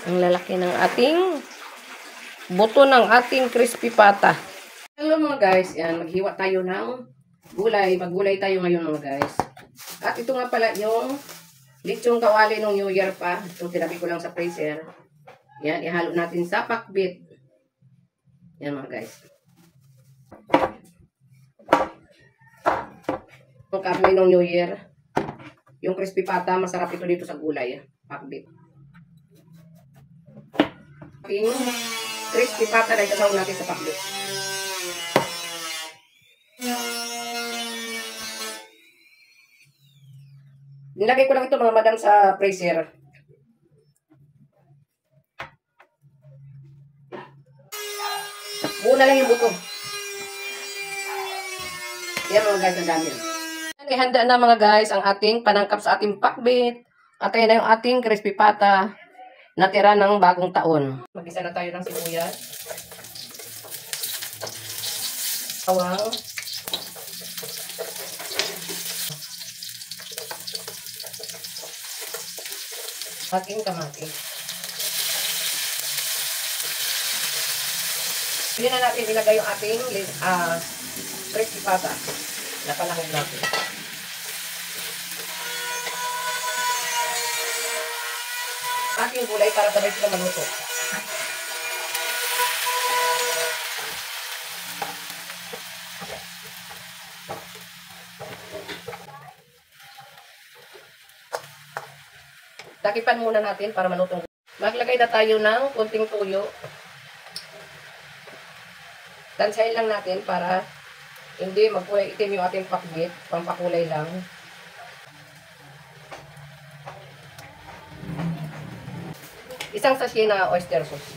Ang lalaki ng ating buto ng ating crispy pata. Hello mga guys, yan, maghiwa tayo ng gulay. Maggulay tayo ngayon mga guys. At ito nga pala yung lechong kawali ng New Year pa. Ito tinabi ko lang sa freezer. Yan, ihalo natin sa pakbit. Yan mga guys. Yung karne ng New Year. Yung crispy pata, masarap ito dito sa gulay. Pakbit. Yung crispy pata na ikasaw natin sa pakbit. Nilagay ko lang ito mga madam sa freezer. Buo na lang yung buto. Yan mga guys, ang dami. Handa na mga guys ang ating panangkap sa ating pakbit. At ayan na yung ating crispy pata. Natira ng bagong taon. Mag-isa na tayo ng sibuyas. Bawang. Ating kamatis. Hindi na natin ilagay yung ating crispy pata. Napalangin natin. Ating gulay para sabay sila maluto. Takipan muna natin para malutong. Maglagay na tayo ng kunting tuyo. Tansahin lang natin para hindi magkulay itim yung ating pakbit. Pampakulay lang. Isang sachet na oyster sauce.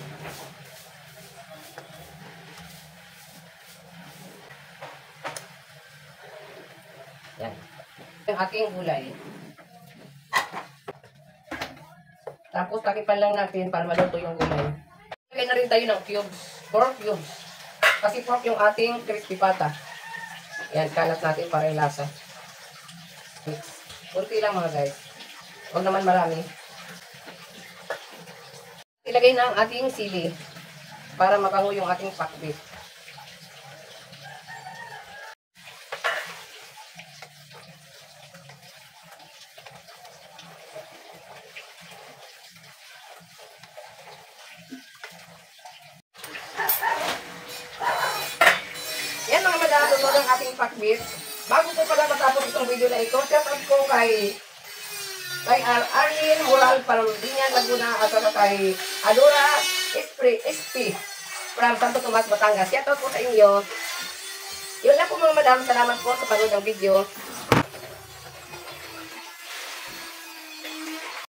Yan. Yung ating gulay. Tapos takipan lang natin para maluto yung gulay. Lagay na rin tayo ng cubes. Pork cubes. Kasi pork yung ating crispy pata. Yan, kalat natin para yung lasa. Mix. Kunti lang mga guys. Huwag naman marami. Ilagay na ang ating sili para mabango yung ating pakbit. Yan mga madam, sunod ang ating pakbit. Bago ko pala matapos itong video na ito, shout out ko kay Arlene Moral Paludinyan Laguna at kay Adora SP from Santo Tomas, Batangas. Shout out po sa inyo. Yun lang po mga madam. Salamat po sa panood ng video.